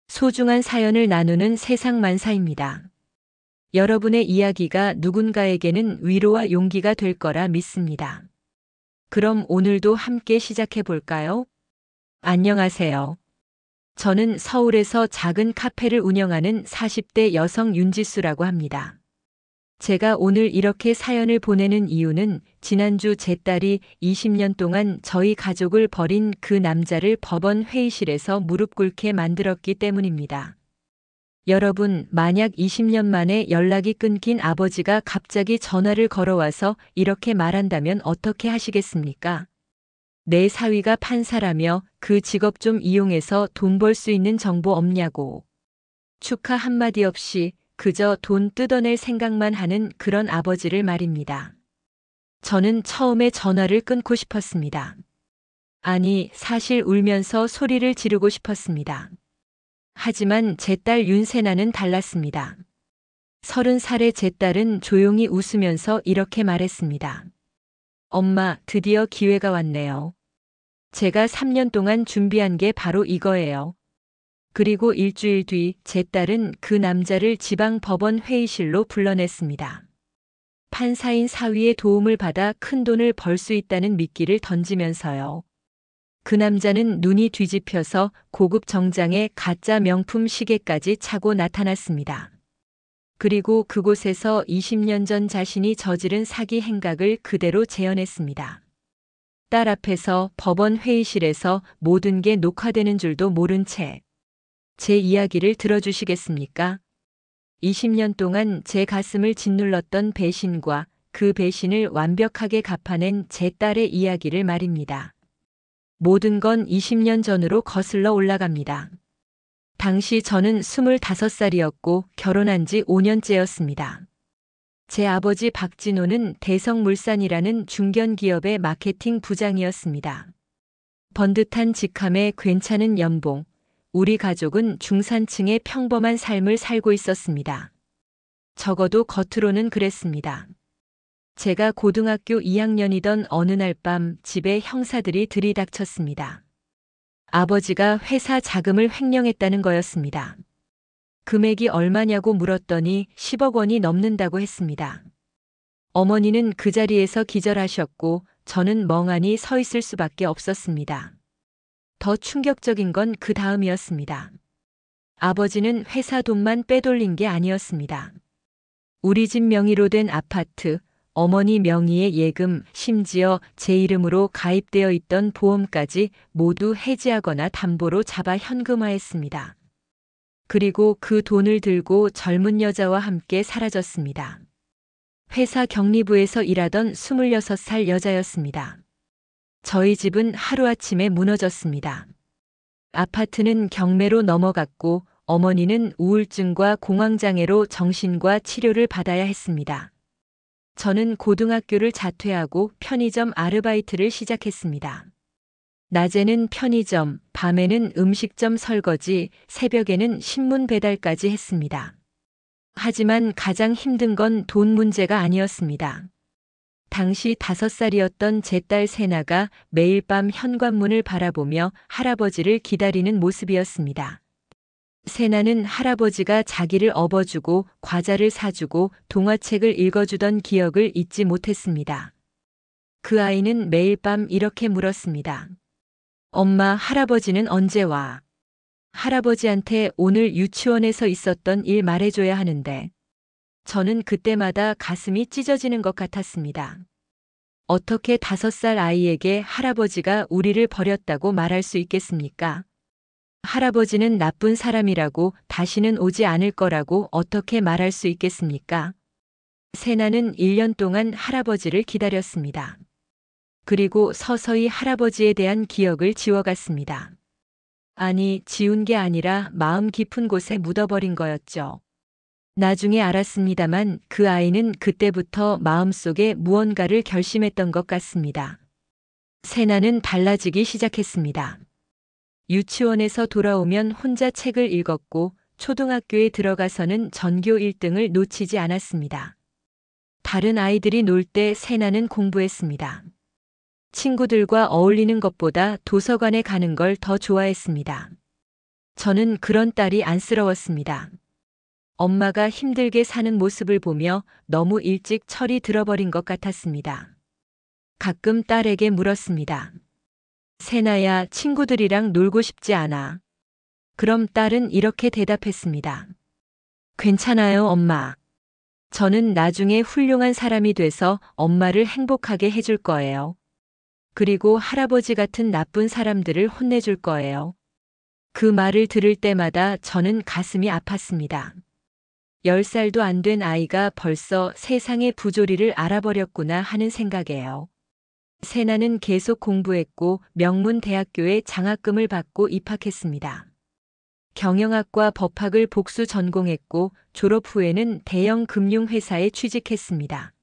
소중한 사연을 나누는 세상만사입니다. 여러분의 이야기가 누군가에게는 위로와 용기가 될 거라 믿습니다. 그럼 오늘도 함께 시작해 볼까요? 안녕하세요. 저는 서울에서 작은 카페를 운영하는 40대 여성 윤지수라고 합니다. 제가 오늘 이렇게 사연을 보내는 이유는 지난주 제 딸이 20년 동안 저희 가족을 버린 그 남자를 법원 회의실에서 무릎 꿇게 만들었기 때문입니다. 여러분, 만약 20년 만에 연락이 끊긴 아버지가 갑자기 전화를 걸어와서 이렇게 말한다면 어떻게 하시겠습니까? 내 사위가 판사라며 그 직업 좀 이용해서 돈 벌 수 있는 정보 없냐고. 축하 한마디 없이 그저 돈 뜯어낼 생각만 하는 그런 아버지를 말입니다. 저는 처음에 전화를 끊고 싶었습니다. 아니, 사실 울면서 소리를 지르고 싶었습니다. 하지만 제 딸 윤세나는 달랐습니다. 30살의 제 딸은 조용히 웃으면서 이렇게 말했습니다. 엄마, 드디어 기회가 왔네요. 제가 3년 동안 준비한 게 바로 이거예요. 그리고 일주일 뒤 제 딸은 그 남자를 지방 법원 회의실로 불러냈습니다. 판사인 사위의 도움을 받아 큰 돈을 벌 수 있다는 미끼를 던지면서요. 그 남자는 눈이 뒤집혀서 고급 정장에 가짜 명품 시계까지 차고 나타났습니다. 그리고 그곳에서 20년 전 자신이 저지른 사기 행각을 그대로 재현했습니다. 딸 앞에서 법원 회의실에서 모든 게 녹화되는 줄도 모른 채 제 이야기를 들어주시겠습니까? 20년 동안 제 가슴을 짓눌렀던 배신과 그 배신을 완벽하게 갚아낸 제 딸의 이야기를 말입니다. 모든 건 20년 전으로 거슬러 올라갑니다. 당시 저는 25살이었고 결혼한 지 5년째였습니다. 제 아버지 박진호는 대성물산이라는 중견기업의 마케팅 부장이었습니다. 번듯한 직함에 괜찮은 연봉, 우리 가족은 중산층의 평범한 삶을 살고 있었습니다. 적어도 겉으로는 그랬습니다. 제가 고등학교 2학년이던 어느 날 밤 집에 형사들이 들이닥쳤습니다. 아버지가 회사 자금을 횡령했다는 거였습니다. 금액이 얼마냐고 물었더니 10억 원이 넘는다고 했습니다. 어머니는 그 자리에서 기절하셨고 저는 멍하니 서 있을 수밖에 없었습니다. 더 충격적인 건 그 다음이었습니다. 아버지는 회사 돈만 빼돌린 게 아니었습니다. 우리 집 명의로 된 아파트, 어머니 명의의 예금, 심지어 제 이름으로 가입되어 있던 보험까지 모두 해지하거나 담보로 잡아 현금화했습니다. 그리고 그 돈을 들고 젊은 여자와 함께 사라졌습니다. 회사 격리부에서 일하던 26살 여자였습니다. 저희 집은 하루아침에 무너졌습니다. 아파트는 경매로 넘어갔고 어머니는 우울증과 공황장애로 정신과 치료를 받아야 했습니다. 저는 고등학교를 자퇴하고 편의점 아르바이트를 시작했습니다. 낮에는 편의점, 밤에는 음식점 설거지, 새벽에는 신문 배달까지 했습니다. 하지만 가장 힘든 건 돈 문제가 아니었습니다. 당시 5살이었던 제 딸 세나가 매일 밤 현관문을 바라보며 할아버지를 기다리는 모습이었습니다. 세나는 할아버지가 자기를 업어주고 과자를 사주고 동화책을 읽어주던 기억을 잊지 못했습니다. 그 아이는 매일 밤 이렇게 물었습니다. 엄마, 할아버지는 언제 와? 할아버지한테 오늘 유치원에서 있었던 일 말해줘야 하는데. 저는 그때마다 가슴이 찢어지는 것 같았습니다. 어떻게 5살 아이에게 할아버지가 우리를 버렸다고 말할 수 있겠습니까? 할아버지는 나쁜 사람이라고 다시는 오지 않을 거라고 어떻게 말할 수 있겠습니까? 세나는 1년 동안 할아버지를 기다렸습니다. 그리고 서서히 할아버지에 대한 기억을 지워갔습니다. 아니, 지운 게 아니라 마음 깊은 곳에 묻어버린 거였죠. 나중에 알았습니다만 그 아이는 그때부터 마음속에 무언가를 결심했던 것 같습니다. 세나는 달라지기 시작했습니다. 유치원에서 돌아오면 혼자 책을 읽었고 초등학교에 들어가서는 전교 1등을 놓치지 않았습니다. 다른 아이들이 놀 때 세나는 공부했습니다. 친구들과 어울리는 것보다 도서관에 가는 걸 더 좋아했습니다. 저는 그런 딸이 안쓰러웠습니다. 엄마가 힘들게 사는 모습을 보며 너무 일찍 철이 들어버린 것 같았습니다. 가끔 딸에게 물었습니다. 세나야, 친구들이랑 놀고 싶지 않아? 그럼 딸은 이렇게 대답했습니다. 괜찮아요, 엄마. 저는 나중에 훌륭한 사람이 돼서 엄마를 행복하게 해줄 거예요. 그리고 할아버지 같은 나쁜 사람들을 혼내줄 거예요. 그 말을 들을 때마다 저는 가슴이 아팠습니다. 10살도 안 된 아이가 벌써 세상의 부조리를 알아버렸구나 하는 생각이에요. 세나는 계속 공부했고 명문대학교에 장학금을 받고 입학했습니다. 경영학과 법학을 복수 전공했고 졸업 후에는 대형 금융회사에 취직했습니다.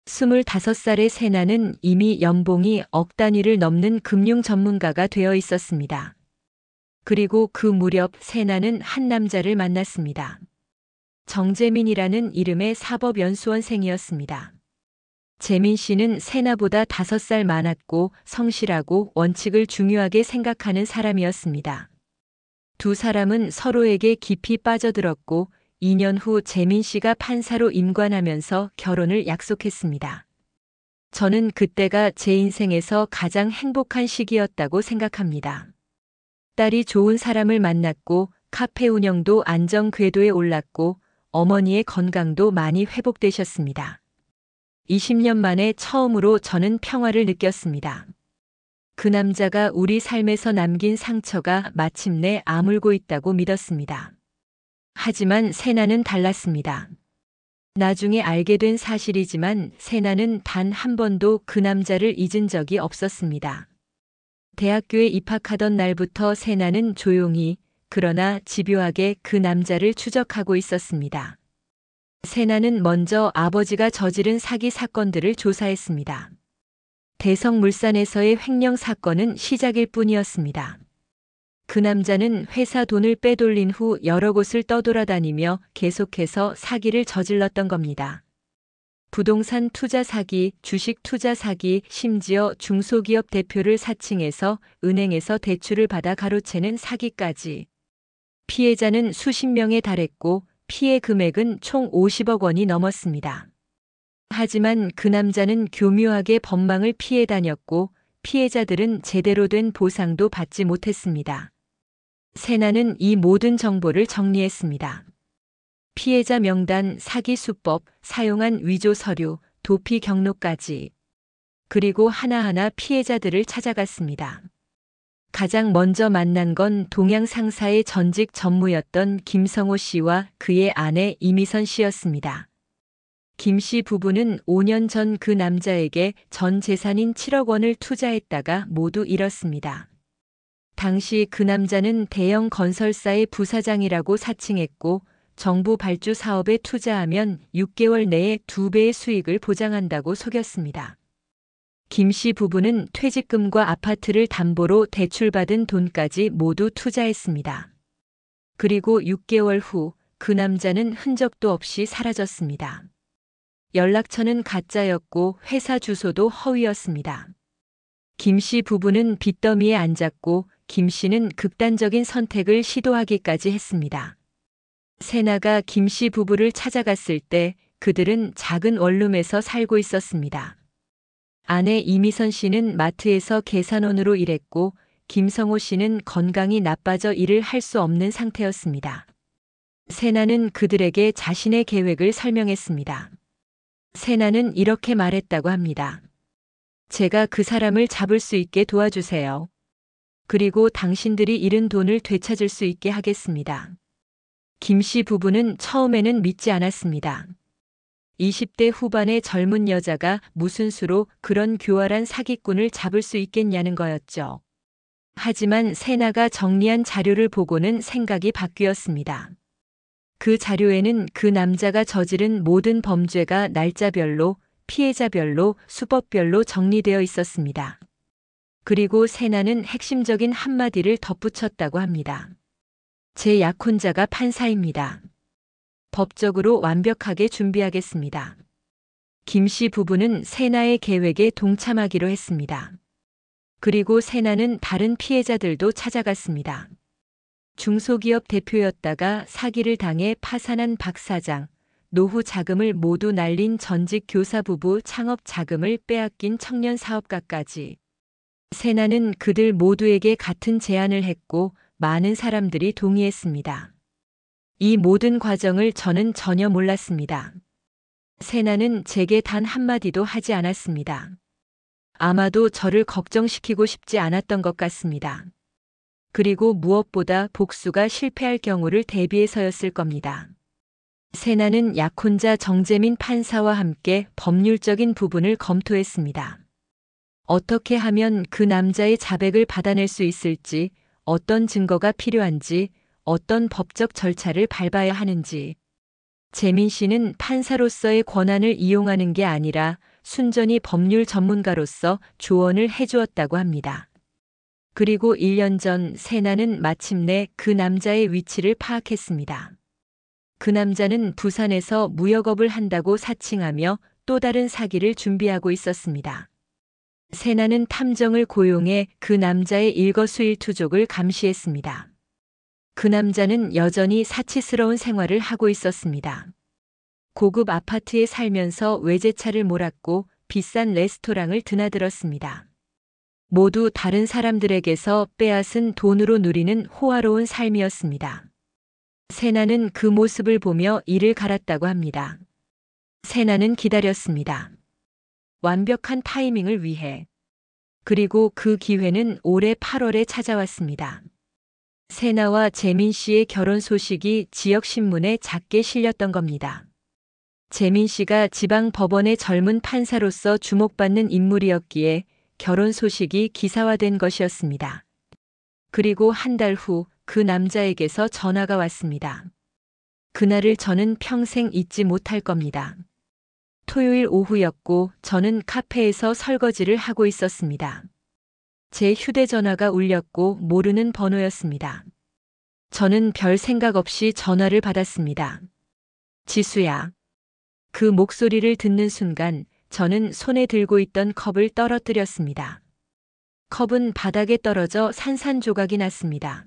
25살의 세나는 이미 연봉이 억 단위를 넘는 금융 전문가가 되어 있었습니다. 그리고 그 무렵 세나는 한 남자를 만났습니다. 정재민이라는 이름의 사법연수원생이었습니다. 재민 씨는 세나보다 5살 많았고 성실하고 원칙을 중요하게 생각하는 사람이었습니다. 두 사람은 서로에게 깊이 빠져들었고 2년 후 재민 씨가 판사로 임관하면서 결혼을 약속했습니다. 저는 그때가 제 인생에서 가장 행복한 시기였다고 생각합니다. 딸이 좋은 사람을 만났고 카페 운영도 안정 궤도에 올랐고 어머니의 건강도 많이 회복되셨습니다. 20년 만에 처음으로 저는 평화를 느꼈습니다. 그 남자가 우리 삶에서 남긴 상처가 마침내 아물고 있다고 믿었습니다. 하지만 세나는 달랐습니다. 나중에 알게 된 사실이지만 세나는 단 한 번도 그 남자를 잊은 적이 없었습니다. 대학교에 입학하던 날부터 세나는 조용히 그러나 집요하게 그 남자를 추적하고 있었습니다. 세나는 먼저 아버지가 저지른 사기 사건들을 조사했습니다. 대성물산에서의 횡령 사건은 시작일 뿐이었습니다. 그 남자는 회사 돈을 빼돌린 후 여러 곳을 떠돌아다니며 계속해서 사기를 저질렀던 겁니다. 부동산 투자 사기, 주식 투자 사기, 심지어 중소기업 대표를 사칭해서 은행에서 대출을 받아 가로채는 사기까지. 피해자는 수십 명에 달했고 피해 금액은 총 50억 원이 넘었습니다. 하지만 그 남자는 교묘하게 법망을 피해 다녔고 피해자들은 제대로 된 보상도 받지 못했습니다. 세나는 이 모든 정보를 정리했습니다. 피해자 명단, 사기 수법, 사용한 위조 서류, 도피 경로까지. 그리고 하나하나 피해자들을 찾아갔습니다. 가장 먼저 만난 건 동양 상사의 전직 전무였던 김성호 씨와 그의 아내 이미선 씨였습니다. 김 씨 부부는 5년 전 그 남자에게 전 재산인 7억 원을 투자했다가 모두 잃었습니다. 당시 그 남자는 대형 건설사의 부사장이라고 사칭했고 정부 발주 사업에 투자하면 6개월 내에 2배의 수익을 보장한다고 속였습니다. 김 씨 부부는 퇴직금과 아파트를 담보로 대출받은 돈까지 모두 투자했습니다. 그리고 6개월 후 그 남자는 흔적도 없이 사라졌습니다. 연락처는 가짜였고 회사 주소도 허위였습니다. 김 씨 부부는 빚더미에 앉았고 김 씨는 극단적인 선택을 시도하기까지 했습니다. 세나가 김 씨 부부를 찾아갔을 때 그들은 작은 원룸에서 살고 있었습니다. 아내 이미선 씨는 마트에서 계산원으로 일했고 김성호 씨는 건강이 나빠져 일을 할 수 없는 상태였습니다. 세나는 그들에게 자신의 계획을 설명했습니다. 세나는 이렇게 말했다고 합니다. 제가 그 사람을 잡을 수 있게 도와주세요. 그리고 당신들이 잃은 돈을 되찾을 수 있게 하겠습니다. 김 씨 부부는 처음에는 믿지 않았습니다. 20대 후반의 젊은 여자가 무슨 수로 그런 교활한 사기꾼을 잡을 수 있겠냐는 거였죠. 하지만 세나가 정리한 자료를 보고는 생각이 바뀌었습니다. 그 자료에는 그 남자가 저지른 모든 범죄가 날짜별로, 피해자별로, 수법별로 정리되어 있었습니다. 그리고 세나는 핵심적인 한마디를 덧붙였다고 합니다. 제 약혼자가 판사입니다. 법적으로 완벽하게 준비하겠습니다. 김 씨 부부는 세나의 계획에 동참하기로 했습니다. 그리고 세나는 다른 피해자들도 찾아갔습니다. 중소기업 대표였다가 사기를 당해 파산한 박 사장, 노후 자금을 모두 날린 전직 교사 부부 창업 자금을 빼앗긴 청년 사업가까지. 세나는 그들 모두에게 같은 제안을 했고 많은 사람들이 동의했습니다. 이 모든 과정을 저는 전혀 몰랐습니다. 세나는 제게 단 한마디도 하지 않았습니다. 아마도 저를 걱정시키고 싶지 않았던 것 같습니다. 그리고 무엇보다 복수가 실패할 경우를 대비해서였을 겁니다. 세나는 약혼자 정재민 판사와 함께 법률적인 부분을 검토했습니다. 어떻게 하면 그 남자의 자백을 받아낼 수 있을지, 어떤 증거가 필요한지, 어떤 법적 절차를 밟아야 하는지. 재민 씨는 판사로서의 권한을 이용하는 게 아니라 순전히 법률 전문가로서 조언을 해주었다고 합니다. 그리고 1년 전 세나는 마침내 그 남자의 위치를 파악했습니다. 그 남자는 부산에서 무역업을 한다고 사칭하며 또 다른 사기를 준비하고 있었습니다. 세나는 탐정을 고용해 그 남자의 일거수일투족을 감시했습니다. 그 남자는 여전히 사치스러운 생활을 하고 있었습니다. 고급 아파트에 살면서 외제차를 몰았고 비싼 레스토랑을 드나들었습니다. 모두 다른 사람들에게서 빼앗은 돈으로 누리는 호화로운 삶이었습니다. 세나는 그 모습을 보며 이를 갈았다고 합니다. 세나는 기다렸습니다. 완벽한 타이밍을 위해. 그리고 그 기회는 올해 8월에 찾아왔습니다. 세나와 재민 씨의 결혼 소식이 지역신문에 작게 실렸던 겁니다. 재민 씨가 지방 법원의 젊은 판사로서 주목받는 인물이었기에 결혼 소식이 기사화된 것이었습니다. 그리고 한 달 후 그 남자에게서 전화가 왔습니다. 그날을 저는 평생 잊지 못할 겁니다. 토요일 오후였고 저는 카페에서 설거지를 하고 있었습니다. 제 휴대전화가 울렸고 모르는 번호였습니다. 저는 별 생각 없이 전화를 받았습니다. 지수야. 그 목소리를 듣는 순간 저는 손에 들고 있던 컵을 떨어뜨렸습니다. 컵은 바닥에 떨어져 산산조각이 났습니다.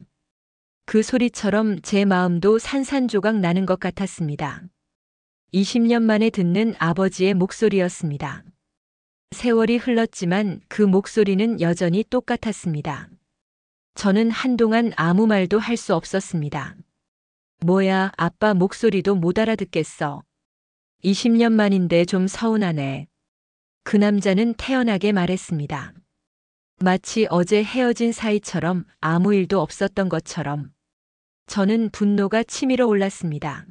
그 소리처럼 제 마음도 산산조각 나는 것 같았습니다. 20년 만에 듣는 아버지의 목소리였습니다. 세월이 흘렀지만 그 목소리는 여전히 똑같았습니다. 저는 한동안 아무 말도 할 수 없었습니다. 뭐야, 아빠 목소리도 못 알아듣겠어. 20년 만인데 좀 서운하네. 그 남자는 태연하게 말했습니다. 마치 어제 헤어진 사이처럼 아무 일도 없었던 것처럼. 저는 분노가 치밀어 올랐습니다.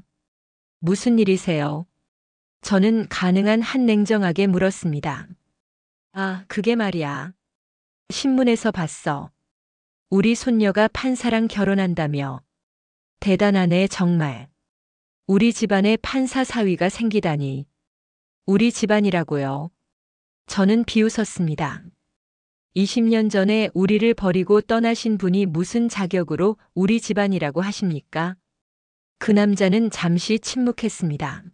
무슨 일이세요? 저는 가능한 한 냉정하게 물었습니다. 아, 그게 말이야. 신문에서 봤어. 우리 손녀가 판사랑 결혼한다며. 대단하네, 정말. 우리 집안에 판사 사위가 생기다니. 우리 집안이라고요. 저는 비웃었습니다. 20년 전에 우리를 버리고 떠나신 분이 무슨 자격으로 우리 집안이라고 하십니까? 그 남자는 잠시 침묵했습니다.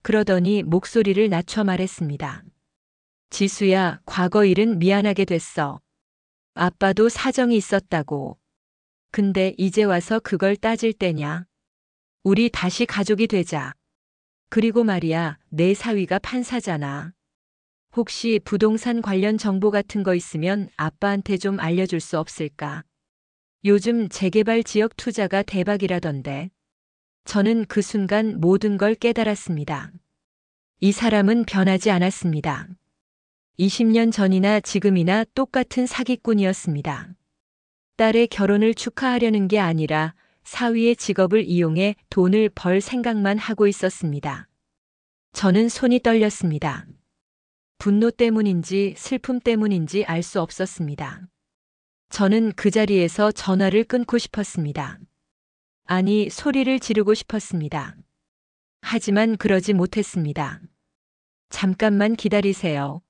그러더니 목소리를 낮춰 말했습니다. 지수야, 과거 일은 미안하게 됐어. 아빠도 사정이 있었다고. 근데 이제 와서 그걸 따질 때냐? 우리 다시 가족이 되자. 그리고 말이야, 내 사위가 판사잖아. 혹시 부동산 관련 정보 같은 거 있으면 아빠한테 좀 알려줄 수 없을까? 요즘 재개발 지역 투자가 대박이라던데. 저는 그 순간 모든 걸 깨달았습니다. 이 사람은 변하지 않았습니다. 20년 전이나 지금이나 똑같은 사기꾼이었습니다. 딸의 결혼을 축하하려는 게 아니라 사위의 직업을 이용해 돈을 벌 생각만 하고 있었습니다. 저는 손이 떨렸습니다. 분노 때문인지 슬픔 때문인지 알 수 없었습니다. 저는 그 자리에서 전화를 끊고 싶었습니다. 아니, 소리를 지르고 싶었습니다. 하지만 그러지 못했습니다. 잠깐만 기다리세요.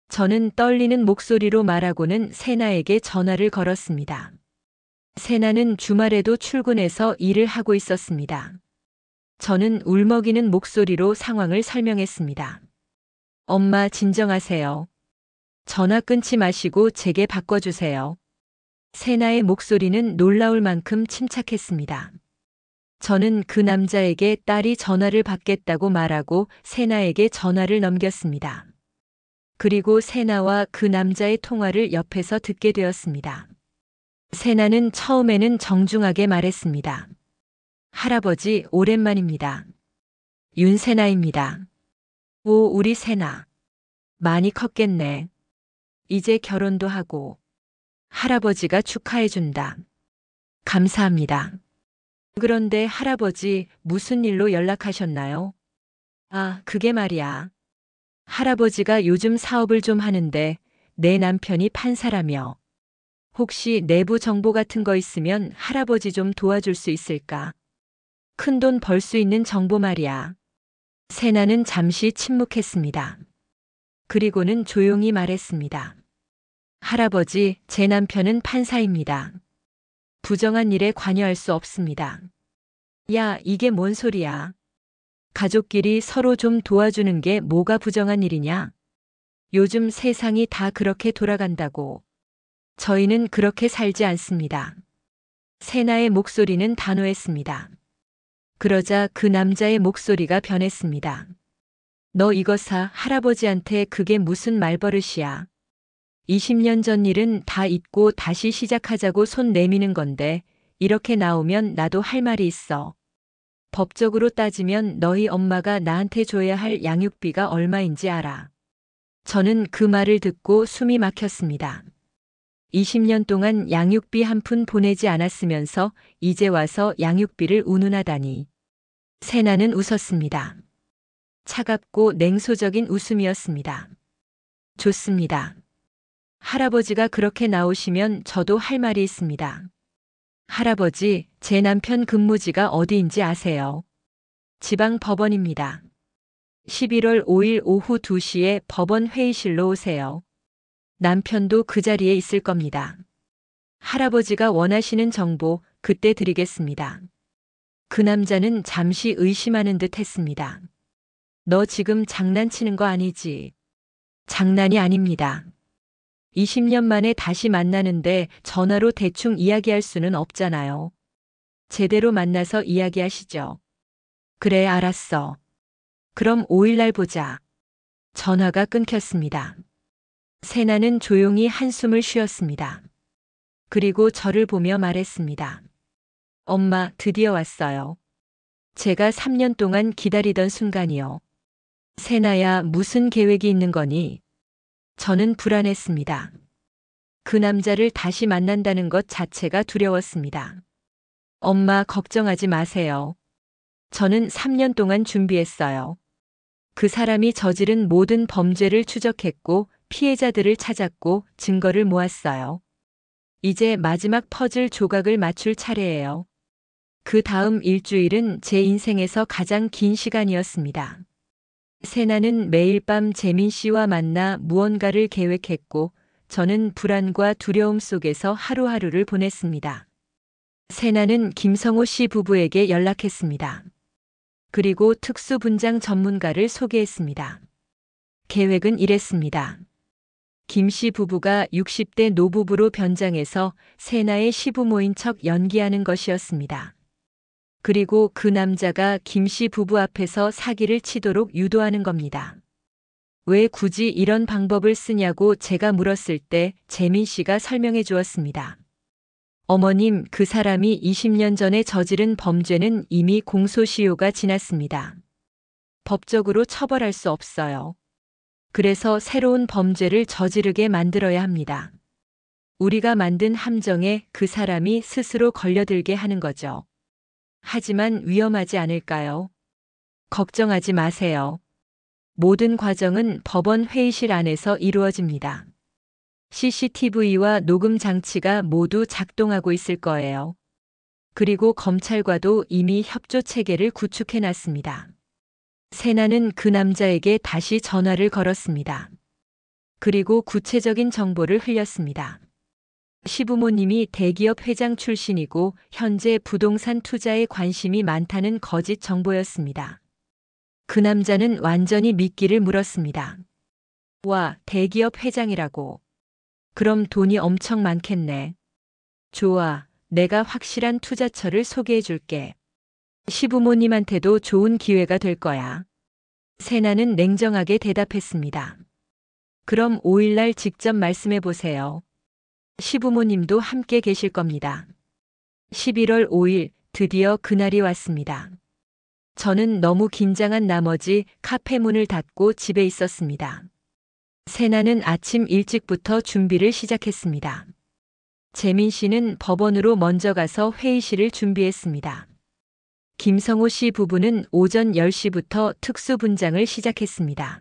저는 떨리는 목소리로 말하고는 세나에게 전화를 걸었습니다. 세나는 주말에도 출근해서 일을 하고 있었습니다. 저는 울먹이는 목소리로 상황을 설명했습니다. 엄마, 진정하세요. 전화 끊지 마시고 제게 바꿔주세요. 세나의 목소리는 놀라울 만큼 침착했습니다. 저는 그 남자에게 딸이 전화를 받겠다고 말하고 세나에게 전화를 넘겼습니다. 그리고 세나와 그 남자의 통화를 옆에서 듣게 되었습니다. 세나는 처음에는 정중하게 말했습니다. 할아버지, 오랜만입니다. 윤세나입니다. 오, 우리 세나. 많이 컸겠네. 이제 결혼도 하고. 할아버지가 축하해준다. 감사합니다. 그런데 할아버지, 무슨 일로 연락하셨나요? 아, 그게 말이야. 할아버지가 요즘 사업을 좀 하는데 내 남편이 판사라며. 혹시 내부 정보 같은 거 있으면 할아버지 좀 도와줄 수 있을까? 큰돈 벌 수 있는 정보 말이야. 세나는 잠시 침묵했습니다. 그리고는 조용히 말했습니다. 할아버지, 제 남편은 판사입니다. 부정한 일에 관여할 수 없습니다. 야, 이게 뭔 소리야? 가족끼리 서로 좀 도와주는 게 뭐가 부정한 일이냐? 요즘 세상이 다 그렇게 돌아간다고. 저희는 그렇게 살지 않습니다. 세나의 목소리는 단호했습니다. 그러자 그 남자의 목소리가 변했습니다. 너 이거 사, 할아버지한테 그게 무슨 말버릇이야. 20년 전 일은 다 잊고 다시 시작하자고 손 내미는 건데 이렇게 나오면 나도 할 말이 있어. 법적으로 따지면 너희 엄마가 나한테 줘야 할 양육비가 얼마인지 알아. 저는 그 말을 듣고 숨이 막혔습니다. 20년 동안 양육비 한 푼 보내지 않았으면서 이제 와서 양육비를 운운하다니. 세나는 웃었습니다. 차갑고 냉소적인 웃음이었습니다. 좋습니다. 할아버지가 그렇게 나오시면 저도 할 말이 있습니다. 할아버지, 제 남편 근무지가 어디인지 아세요? 지방 법원입니다. 11월 5일 오후 2시에 법원 회의실로 오세요. 남편도 그 자리에 있을 겁니다. 할아버지가 원하시는 정보 그때 드리겠습니다. 그 남자는 잠시 의심하는 듯 했습니다. 너 지금 장난치는 거 아니지? 장난이 아닙니다. 20년 만에 다시 만나는데 전화로 대충 이야기할 수는 없잖아요. 제대로 만나서 이야기하시죠. 그래, 알았어. 그럼 5일날 보자. 전화가 끊겼습니다. 세나는 조용히 한숨을 쉬었습니다. 그리고 저를 보며 말했습니다. 엄마, 드디어 왔어요. 제가 3년 동안 기다리던 순간이요. 세나야, 무슨 계획이 있는 거니? 저는 불안했습니다. 그 남자를 다시 만난다는 것 자체가 두려웠습니다. 엄마, 걱정하지 마세요. 저는 3년 동안 준비했어요. 그 사람이 저지른 모든 범죄를 추적했고 피해자들을 찾았고 증거를 모았어요. 이제 마지막 퍼즐 조각을 맞출 차례예요. 그 다음 일주일은 제 인생에서 가장 긴 시간이었습니다. 세나는 매일 밤 재민 씨와 만나 무언가를 계획했고 저는 불안과 두려움 속에서 하루하루를 보냈습니다. 세나는 김성호 씨 부부에게 연락했습니다. 그리고 특수분장 전문가를 소개했습니다. 계획은 이랬습니다. 김 씨 부부가 60대 노부부로 변장해서 세나의 시부모인 척 연기하는 것이었습니다. 그리고 그 남자가 김 씨 부부 앞에서 사기를 치도록 유도하는 겁니다. 왜 굳이 이런 방법을 쓰냐고 제가 물었을 때 재민 씨가 설명해 주었습니다. 어머님, 그 사람이 20년 전에 저지른 범죄는 이미 공소시효가 지났습니다. 법적으로 처벌할 수 없어요. 그래서 새로운 범죄를 저지르게 만들어야 합니다. 우리가 만든 함정에 그 사람이 스스로 걸려들게 하는 거죠. 하지만 위험하지 않을까요? 걱정하지 마세요. 모든 과정은 법원 회의실 안에서 이루어집니다. CCTV와 녹음 장치가 모두 작동하고 있을 거예요. 그리고 검찰과도 이미 협조 체계를 구축해 놨습니다. 세나는 그 남자에게 다시 전화를 걸었습니다. 그리고 구체적인 정보를 흘렸습니다. 시부모님이 대기업 회장 출신이고 현재 부동산 투자에 관심이 많다는 거짓 정보였습니다. 그 남자는 완전히 미끼를 물었습니다. 와, 대기업 회장이라고. 그럼 돈이 엄청 많겠네. 좋아. 내가 확실한 투자처를 소개해 줄게. 시부모님한테도 좋은 기회가 될 거야. 세나는 냉정하게 대답했습니다. 그럼 5일날 직접 말씀해 보세요. 시부모님도 함께 계실 겁니다. 11월 5일 드디어 그날이 왔습니다. 저는 너무 긴장한 나머지 카페 문을 닫고 집에 있었습니다. 세나는 아침 일찍부터 준비를 시작했습니다. 재민 씨는 법원으로 먼저 가서 회의실을 준비했습니다. 김성호 씨 부부는 오전 10시부터 특수분장을 시작했습니다.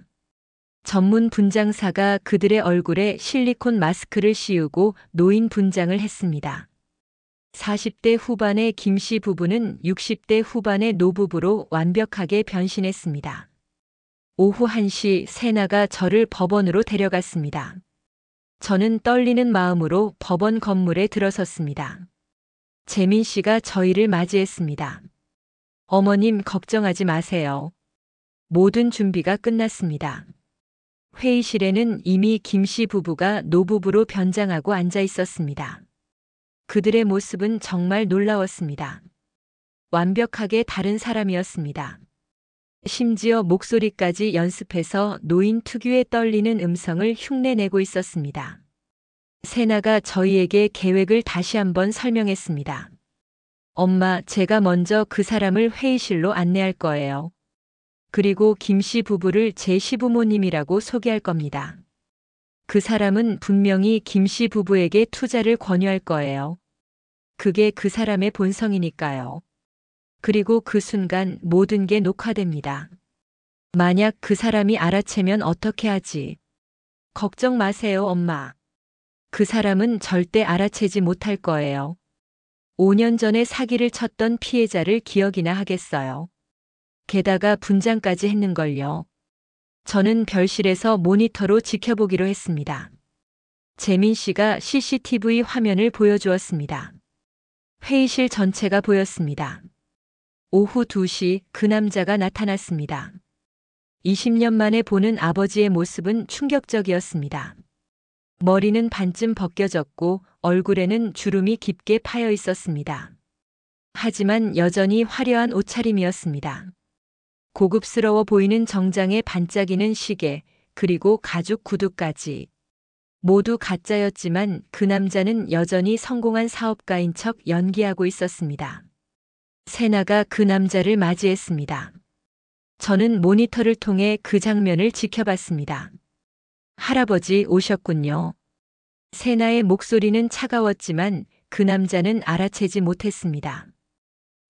전문 분장사가 그들의 얼굴에 실리콘 마스크를 씌우고 노인 분장을 했습니다. 40대 후반의 김 씨 부부는 60대 후반의 노부부로 완벽하게 변신했습니다. 오후 1시 세나가 저를 법원으로 데려갔습니다. 저는 떨리는 마음으로 법원 건물에 들어섰습니다. 재민 씨가 저희를 맞이했습니다. 어머님 걱정하지 마세요. 모든 준비가 끝났습니다. 회의실에는 이미 김 씨 부부가 노부부로 변장하고 앉아 있었습니다. 그들의 모습은 정말 놀라웠습니다. 완벽하게 다른 사람이었습니다. 심지어 목소리까지 연습해서 노인 특유의 떨리는 음성을 흉내내고 있었습니다. 세나가 저희에게 계획을 다시 한번 설명했습니다. 엄마, 제가 먼저 그 사람을 회의실로 안내할 거예요. 그리고 김 씨 부부를 제 시부모님이라고 소개할 겁니다. 그 사람은 분명히 김 씨 부부에게 투자를 권유할 거예요. 그게 그 사람의 본성이니까요. 그리고 그 순간 모든 게 녹화됩니다. 만약 그 사람이 알아채면 어떻게 하지? 걱정 마세요, 엄마. 그 사람은 절대 알아채지 못할 거예요. 5년 전에 사기를 쳤던 피해자를 기억이나 하겠어요. 게다가 분장까지 했는걸요. 저는 별실에서 모니터로 지켜보기로 했습니다. 재민 씨가 CCTV 화면을 보여주었습니다. 회의실 전체가 보였습니다. 오후 2시 그 남자가 나타났습니다. 20년 만에 보는 아버지의 모습은 충격적이었습니다. 머리는 반쯤 벗겨졌고 얼굴에는 주름이 깊게 파여 있었습니다. 하지만 여전히 화려한 옷차림이었습니다. 고급스러워 보이는 정장에 반짝이는 시계, 그리고 가죽 구두까지. 모두 가짜였지만 그 남자는 여전히 성공한 사업가인 척 연기하고 있었습니다. 세나가 그 남자를 맞이했습니다. 저는 모니터를 통해 그 장면을 지켜봤습니다. 할아버지 오셨군요. 세나의 목소리는 차가웠지만 그 남자는 알아채지 못했습니다.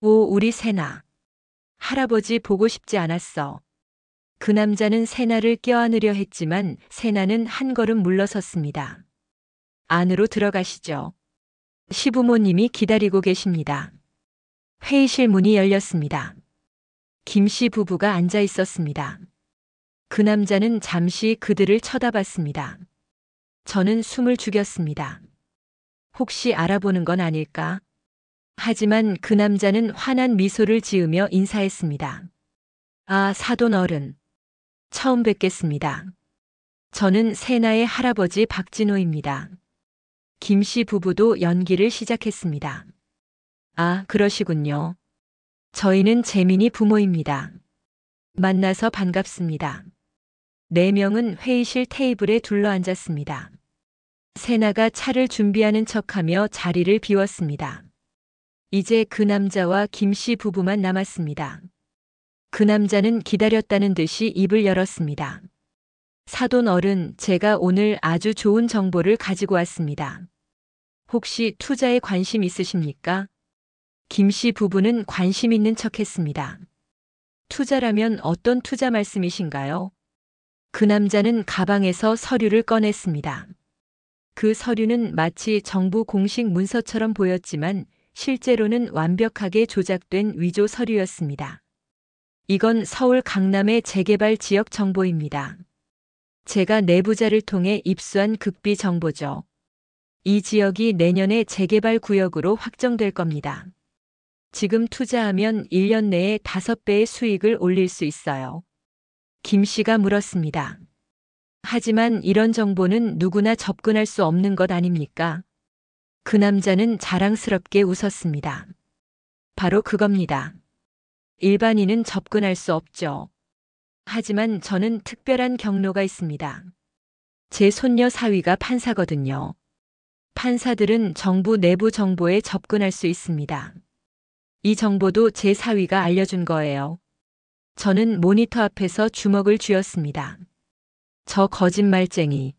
오, 우리 세나. 할아버지 보고 싶지 않았어. 그 남자는 세나를 껴안으려 했지만 세나는 한 걸음 물러섰습니다. 안으로 들어가시죠. 시부모님이 기다리고 계십니다. 회의실 문이 열렸습니다. 김 씨 부부가 앉아 있었습니다. 그 남자는 잠시 그들을 쳐다봤습니다. 저는 숨을 죽였습니다. 혹시 알아보는 건 아닐까? 하지만 그 남자는 환한 미소를 지으며 인사했습니다. 아, 사돈 어른. 처음 뵙겠습니다. 저는 세나의 할아버지 박진호입니다. 김 씨 부부도 연기를 시작했습니다. 아, 그러시군요. 저희는 재민이 부모입니다. 만나서 반갑습니다. 4명은 회의실 테이블에 둘러앉았습니다. 세나가 차를 준비하는 척하며 자리를 비웠습니다. 이제 그 남자와 김 씨 부부만 남았습니다. 그 남자는 기다렸다는 듯이 입을 열었습니다. 사돈 어른, 제가 오늘 아주 좋은 정보를 가지고 왔습니다. 혹시 투자에 관심 있으십니까? 김 씨 부부는 관심 있는 척했습니다. 투자라면 어떤 투자 말씀이신가요? 그 남자는 가방에서 서류를 꺼냈습니다. 그 서류는 마치 정부 공식 문서처럼 보였지만 실제로는 완벽하게 조작된 위조 서류였습니다. 이건 서울 강남의 재개발 지역 정보입니다. 제가 내부자를 통해 입수한 극비 정보죠. 이 지역이 내년에 재개발 구역으로 확정될 겁니다. 지금 투자하면 1년 내에 5배의 수익을 올릴 수 있어요. 김 씨가 물었습니다. 하지만 이런 정보는 누구나 접근할 수 없는 것 아닙니까? 그 남자는 자랑스럽게 웃었습니다. 바로 그겁니다. 일반인은 접근할 수 없죠. 하지만 저는 특별한 경로가 있습니다. 제 손녀 사위가 판사거든요. 판사들은 정부 내부 정보에 접근할 수 있습니다. 이 정보도 제 사위가 알려준 거예요. 저는 모니터 앞에서 주먹을 쥐었습니다. 저 거짓말쟁이.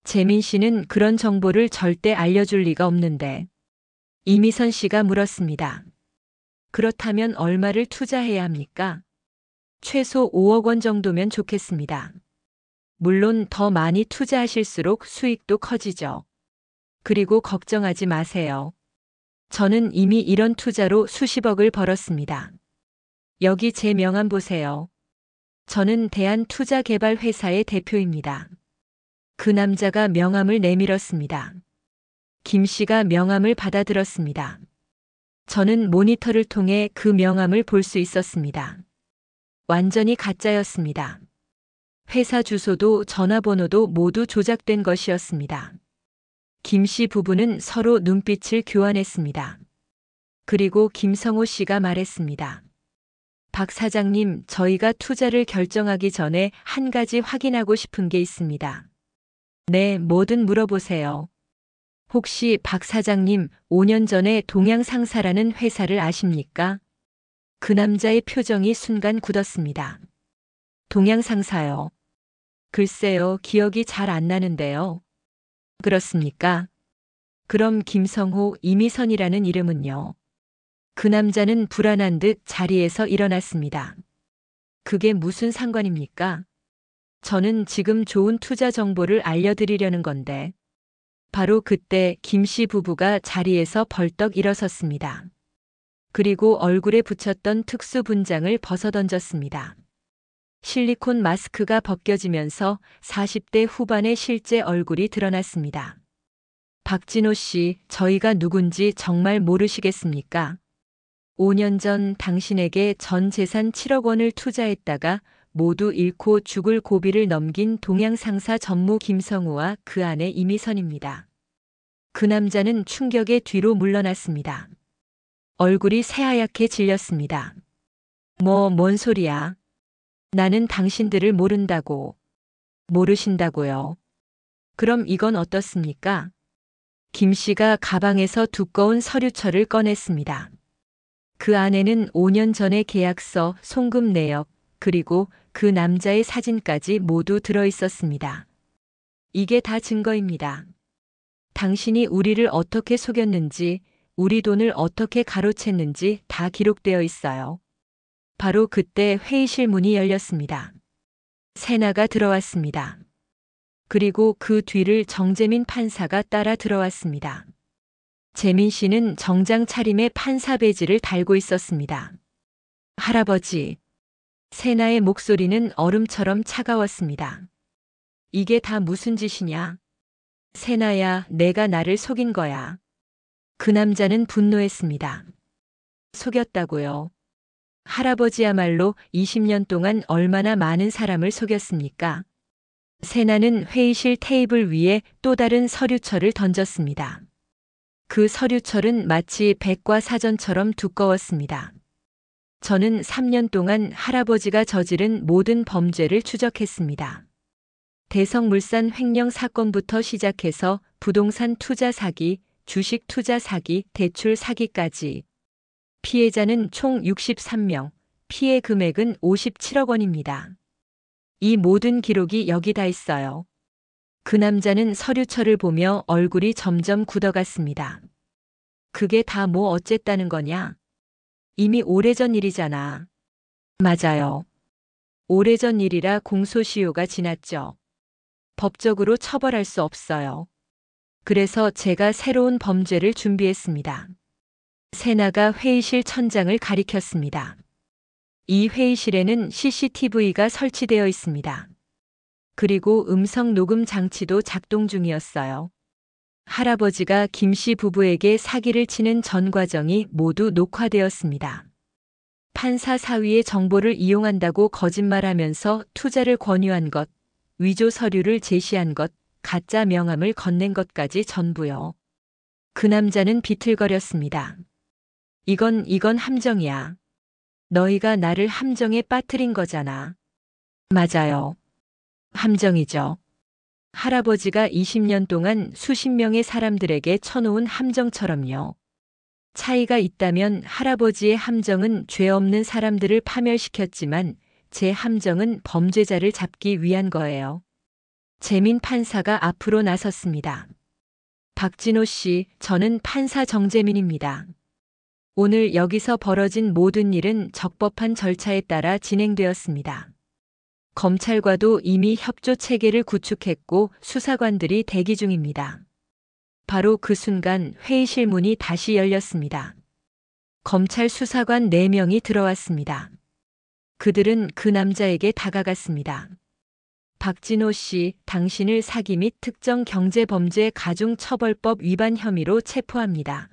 재민 씨는 그런 정보를 절대 알려줄 리가 없는데. 이미선 씨가 물었습니다. 그렇다면 얼마를 투자해야 합니까? 최소 5억 원 정도면 좋겠습니다. 물론 더 많이 투자하실수록 수익도 커지죠. 그리고 걱정하지 마세요. 저는 이미 이런 투자로 수십억을 벌었습니다. 여기 제 명함 보세요. 저는 대한투자개발회사의 대표입니다. 그 남자가 명함을 내밀었습니다. 김 씨가 명함을 받아들었습니다. 저는 모니터를 통해 그 명함을 볼 수 있었습니다. 완전히 가짜였습니다. 회사 주소도 전화번호도 모두 조작된 것이었습니다. 김 씨 부부는 서로 눈빛을 교환했습니다. 그리고 김성호 씨가 말했습니다. 박 사장님, 저희가 투자를 결정하기 전에 한 가지 확인하고 싶은 게 있습니다. 네, 뭐든 물어보세요. 혹시 박 사장님 5년 전에 동양상사라는 회사를 아십니까? 그 남자의 표정이 순간 굳었습니다. 동양상사요. 글쎄요, 기억이 잘 안 나는데요. 그렇습니까? 그럼 김성호, 이미선이라는 이름은요? 그 남자는 불안한 듯 자리에서 일어났습니다. 그게 무슨 상관입니까? 저는 지금 좋은 투자 정보를 알려드리려는 건데. 바로 그때 김 씨 부부가 자리에서 벌떡 일어섰습니다. 그리고 얼굴에 붙였던 특수 분장을 벗어던졌습니다. 실리콘 마스크가 벗겨지면서 40대 후반의 실제 얼굴이 드러났습니다. 박진호 씨, 저희가 누군지 정말 모르시겠습니까? 5년 전 당신에게 전 재산 7억 원을 투자했다가 모두 잃고 죽을 고비를 넘긴 동양상사 전무 김성우와 그 아내 이미선입니다. 그 남자는 충격에 뒤로 물러났습니다. 얼굴이 새하얗게 질렸습니다. 뭔 소리야? 나는 당신들을 모른다고. 모르신다고요? 그럼 이건 어떻습니까? 김 씨가 가방에서 두꺼운 서류철을 꺼냈습니다. 그 안에는 5년 전의 계약서, 송금 내역, 그리고 그 남자의 사진까지 모두 들어 있었습니다. 이게 다 증거입니다. 당신이 우리를 어떻게 속였는지, 우리 돈을 어떻게 가로챘는지 다 기록되어 있어요. 바로 그때 회의실 문이 열렸습니다. 세나가 들어왔습니다. 그리고 그 뒤를 정재민 판사가 따라 들어왔습니다. 재민 씨는 정장 차림에 판사 배지를 달고 있었습니다. 할아버지. 세나의 목소리는 얼음처럼 차가웠습니다. 이게 다 무슨 짓이냐? 세나야, 내가 나를 속인 거야. 그 남자는 분노했습니다. 속였다고요? 할아버지야말로 20년 동안 얼마나 많은 사람을 속였습니까? 세나는 회의실 테이블 위에 또 다른 서류철을 던졌습니다. 그 서류철은 마치 백과사전처럼 두꺼웠습니다. 저는 3년 동안 할아버지가 저지른 모든 범죄를 추적했습니다. 대성물산 횡령 사건부터 시작해서 부동산 투자 사기, 주식 투자 사기, 대출 사기까지. 피해자는 총 63명, 피해 금액은 57억 원입니다. 이 모든 기록이 여기 다 있어요. 그 남자는 서류철을 보며 얼굴이 점점 굳어갔습니다. 그게 다 뭐 어쨌다는 거냐? 이미 오래전 일이잖아. 맞아요. 오래전 일이라 공소시효가 지났죠. 법적으로 처벌할 수 없어요. 그래서 제가 새로운 범죄를 준비했습니다. 세나가 회의실 천장을 가리켰습니다. 이 회의실에는 CCTV가 설치되어 있습니다. 그리고 음성 녹음 장치도 작동 중이었어요. 할아버지가 김 씨 부부에게 사기를 치는 전 과정이 모두 녹화되었습니다. 판사 사위의 정보를 이용한다고 거짓말하면서 투자를 권유한 것, 위조 서류를 제시한 것, 가짜 명함을 건넨 것까지 전부요. 그 남자는 비틀거렸습니다. 이건 함정이야. 너희가 나를 함정에 빠뜨린 거잖아. 맞아요. 함정이죠. 할아버지가 20년 동안 수십 명의 사람들에게 쳐놓은 함정처럼요. 차이가 있다면 할아버지의 함정은 죄 없는 사람들을 파멸시켰지만 제 함정은 범죄자를 잡기 위한 거예요. 재민 판사가 앞으로 나섰습니다. 박진호 씨, 저는 판사 정재민입니다. 오늘 여기서 벌어진 모든 일은 적법한 절차에 따라 진행되었습니다. 검찰과도 이미 협조 체계를 구축했고 수사관들이 대기 중입니다. 바로 그 순간 회의실 문이 다시 열렸습니다. 검찰 수사관 4명이 들어왔습니다. 그들은 그 남자에게 다가갔습니다. 박진호 씨, 당신을 사기 및 특정 경제범죄 가중처벌법 위반 혐의로 체포합니다.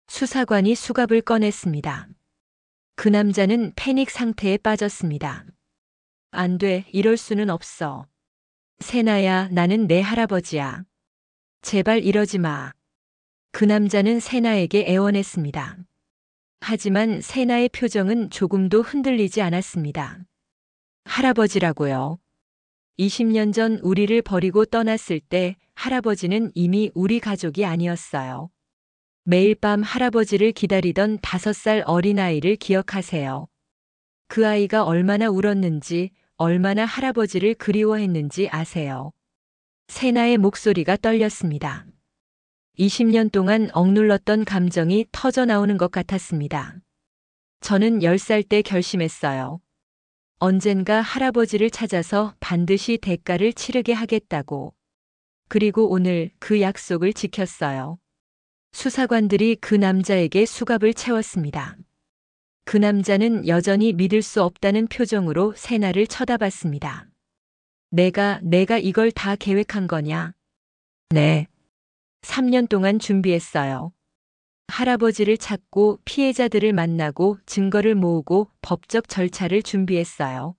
수사관이 수갑을 꺼냈습니다. 그 남자는 패닉 상태에 빠졌습니다. 안 돼, 이럴 수는 없어. 세나야, 나는 내 할아버지야. 제발 이러지 마. 그 남자는 세나에게 애원했습니다. 하지만 세나의 표정은 조금도 흔들리지 않았습니다. 할아버지라고요. 20년 전 우리를 버리고 떠났을 때 할아버지는 이미 우리 가족이 아니었어요. 매일 밤 할아버지를 기다리던 5살 어린아이를 기억하세요. 그 아이가 얼마나 울었는지, 얼마나 할아버지를 그리워했는지 아세요. 세나의 목소리가 떨렸습니다. 20년 동안 억눌렀던 감정이 터져나오는 것 같았습니다. 저는 10살 때 결심했어요. 언젠가 할아버지를 찾아서 반드시 대가를 치르게 하겠다고. 그리고 오늘 그 약속을 지켰어요. 수사관들이 그 남자에게 수갑을 채웠습니다. 그 남자는 여전히 믿을 수 없다는 표정으로 세나를 쳐다봤습니다. 내가 이걸 다 계획한 거냐? 네. 3년 동안 준비했어요. 할아버지를 찾고 피해자들을 만나고 증거를 모으고 법적 절차를 준비했어요.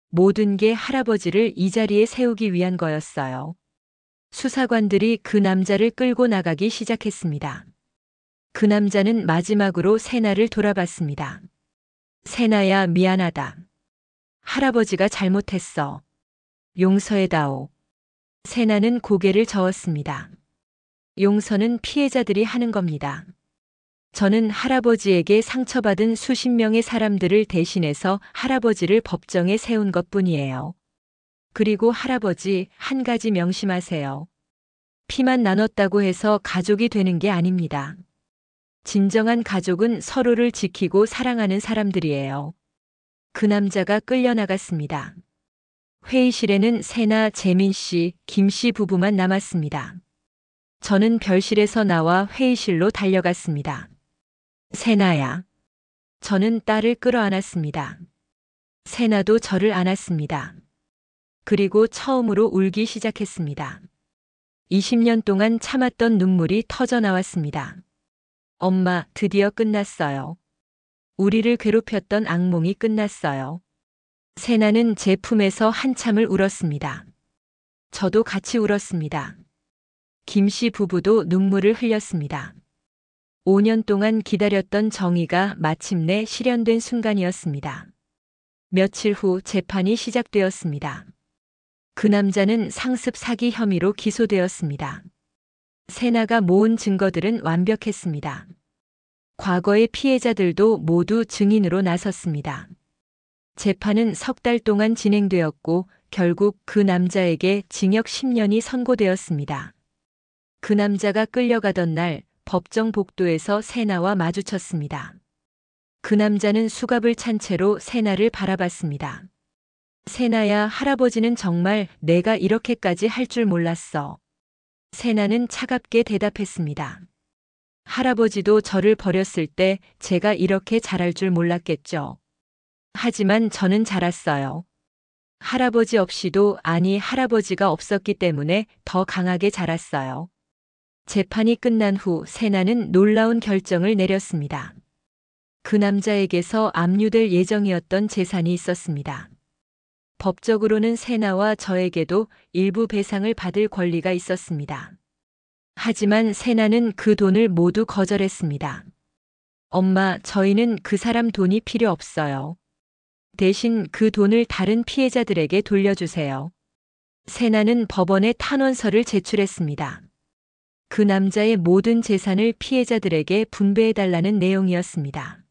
모든 게 할아버지를 이 자리에 세우기 위한 거였어요. 수사관들이 그 남자를 끌고 나가기 시작했습니다. 그 남자는 마지막으로 세나를 돌아봤습니다. 세나야, 미안하다. 할아버지가 잘못했어. 용서해다오. 세나는 고개를 저었습니다. 용서는 피해자들이 하는 겁니다. 저는 할아버지에게 상처받은 수십 명의 사람들을 대신해서 할아버지를 법정에 세운 것뿐이에요. 그리고 할아버지, 한 가지 명심하세요. 피만 나눴다고 해서 가족이 되는 게 아닙니다. 진정한 가족은 서로를 지키고 사랑하는 사람들이에요. 그 남자가 끌려나갔습니다. 회의실에는 세나, 재민 씨, 김 씨 부부만 남았습니다. 저는 별실에서 나와 회의실로 달려갔습니다. 세나야. 저는 딸을 끌어안았습니다. 세나도 저를 안았습니다. 그리고 처음으로 울기 시작했습니다. 20년 동안 참았던 눈물이 터져 나왔습니다. 엄마, 드디어 끝났어요. 우리를 괴롭혔던 악몽이 끝났어요. 세나는 제 품에서 한참을 울었습니다. 저도 같이 울었습니다. 김 씨 부부도 눈물을 흘렸습니다. 5년 동안 기다렸던 정의가 마침내 실현된 순간이었습니다. 며칠 후 재판이 시작되었습니다. 그 남자는 상습 사기 혐의로 기소되었습니다. 세나가 모은 증거들은 완벽했습니다. 과거의 피해자들도 모두 증인으로 나섰습니다. 재판은 석 달 동안 진행되었고 결국 그 남자에게 징역 10년이 선고되었습니다. 그 남자가 끌려가던 날 법정 복도에서 세나와 마주쳤습니다. 그 남자는 수갑을 찬 채로 세나를 바라봤습니다. 세나야, 할아버지는 정말 내가 이렇게까지 할 줄 몰랐어. 세나는 차갑게 대답했습니다. 할아버지도 저를 버렸을 때 제가 이렇게 잘할 줄 몰랐겠죠. 하지만 저는 자랐어요. 할아버지 없이도, 아니 할아버지가 없었기 때문에 더 강하게 자랐어요. 재판이 끝난 후 세나는 놀라운 결정을 내렸습니다. 그 남자에게서 압류될 예정이었던 재산이 있었습니다. 법적으로는 세나와 저에게도 일부 배상을 받을 권리가 있었습니다. 하지만 세나는 그 돈을 모두 거절했습니다. 엄마, 저희는 그 사람 돈이 필요 없어요. 대신 그 돈을 다른 피해자들에게 돌려주세요. 세나는 법원에 탄원서를 제출했습니다. 그 남자의 모든 재산을 피해자들에게 분배해달라는 내용이었습니다.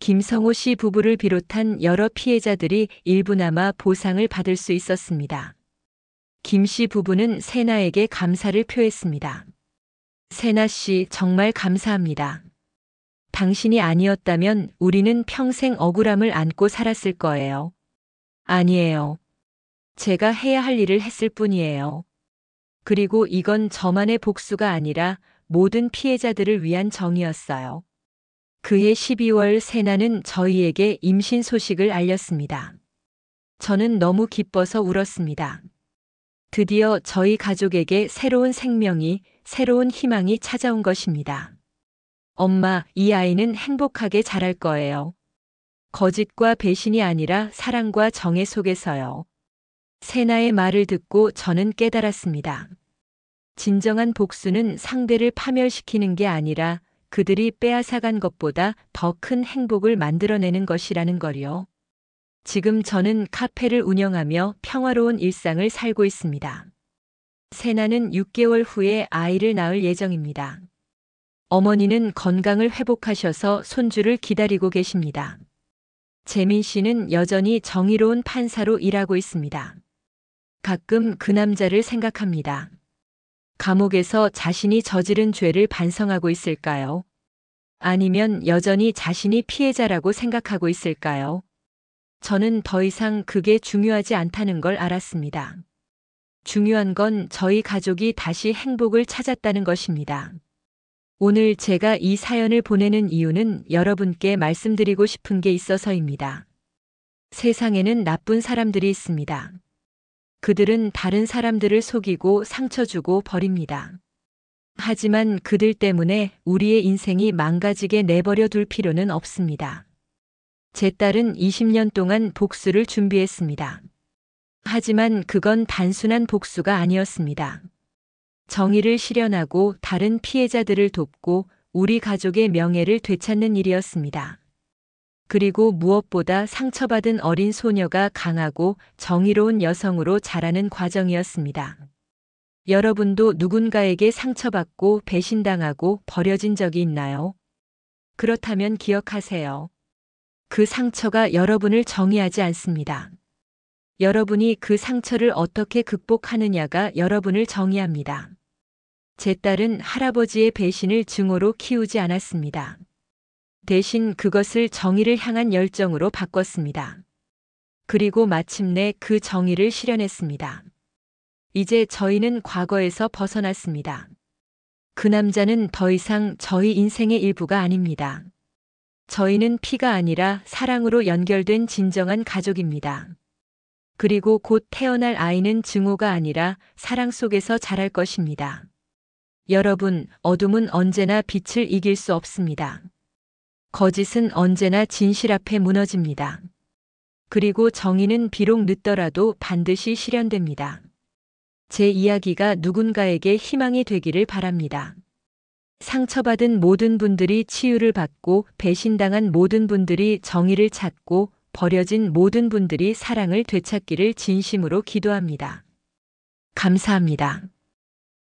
김성호 씨 부부를 비롯한 여러 피해자들이 일부나마 보상을 받을 수 있었습니다. 김 씨 부부는 세나에게 감사를 표했습니다. 세나 씨, 정말 감사합니다. 당신이 아니었다면 우리는 평생 억울함을 안고 살았을 거예요. 아니에요. 제가 해야 할 일을 했을 뿐이에요. 그리고 이건 저만의 복수가 아니라 모든 피해자들을 위한 정의였어요. 그해 12월 세나는 저희에게 임신 소식을 알렸습니다. 저는 너무 기뻐서 울었습니다. 드디어 저희 가족에게 새로운 생명이, 새로운 희망이 찾아온 것입니다. 엄마, 이 아이는 행복하게 자랄 거예요. 거짓과 배신이 아니라 사랑과 정의 속에서요. 세나의 말을 듣고 저는 깨달았습니다. 진정한 복수는 상대를 파멸시키는 게 아니라 그들이 빼앗아간 것보다 더 큰 행복을 만들어내는 것이라는 걸요. 지금 저는 카페를 운영하며 평화로운 일상을 살고 있습니다. 세나는 6개월 후에 아이를 낳을 예정입니다. 어머니는 건강을 회복하셔서 손주를 기다리고 계십니다. 재민 씨는 여전히 정의로운 판사로 일하고 있습니다. 가끔 그 남자를 생각합니다. 감옥에서 자신이 저지른 죄를 반성하고 있을까요? 아니면 여전히 자신이 피해자라고 생각하고 있을까요? 저는 더 이상 그게 중요하지 않다는 걸 알았습니다. 중요한 건 저희 가족이 다시 행복을 찾았다는 것입니다. 오늘 제가 이 사연을 보내는 이유는 여러분께 말씀드리고 싶은 게 있어서입니다. 세상에는 나쁜 사람들이 있습니다. 그들은 다른 사람들을 속이고 상처 주고 버립니다. 하지만 그들 때문에 우리의 인생이 망가지게 내버려 둘 필요는 없습니다. 제 딸은 20년 동안 복수를 준비했습니다. 하지만 그건 단순한 복수가 아니었습니다. 정의를 실현하고 다른 피해자들을 돕고 우리 가족의 명예를 되찾는 일이었습니다. 그리고 무엇보다 상처받은 어린 소녀가 강하고 정의로운 여성으로 자라는 과정이었습니다. 여러분도 누군가에게 상처받고 배신당하고 버려진 적이 있나요? 그렇다면 기억하세요. 그 상처가 여러분을 정의하지 않습니다. 여러분이 그 상처를 어떻게 극복하느냐가 여러분을 정의합니다. 제 딸은 할아버지의 배신을 증오로 키우지 않았습니다. 대신 그것을 정의를 향한 열정으로 바꿨습니다. 그리고 마침내 그 정의를 실현했습니다. 이제 저희는 과거에서 벗어났습니다. 그 남자는 더 이상 저희 인생의 일부가 아닙니다. 저희는 피가 아니라 사랑으로 연결된 진정한 가족입니다. 그리고 곧 태어날 아이는 증오가 아니라 사랑 속에서 자랄 것입니다. 여러분, 어둠은 언제나 빛을 이길 수 없습니다. 거짓은 언제나 진실 앞에 무너집니다. 그리고 정의는 비록 늦더라도 반드시 실현됩니다. 제 이야기가 누군가에게 희망이 되기를 바랍니다. 상처받은 모든 분들이 치유를 받고 배신당한 모든 분들이 정의를 찾고 버려진 모든 분들이 사랑을 되찾기를 진심으로 기도합니다. 감사합니다.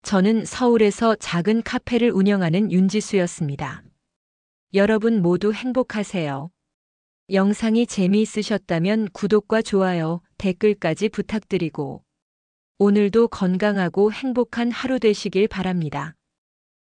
저는 서울에서 작은 카페를 운영하는 윤지수였습니다. 여러분 모두 행복하세요. 영상이 재미있으셨다면 구독과 좋아요, 댓글까지 부탁드리고 오늘도 건강하고 행복한 하루 되시길 바랍니다.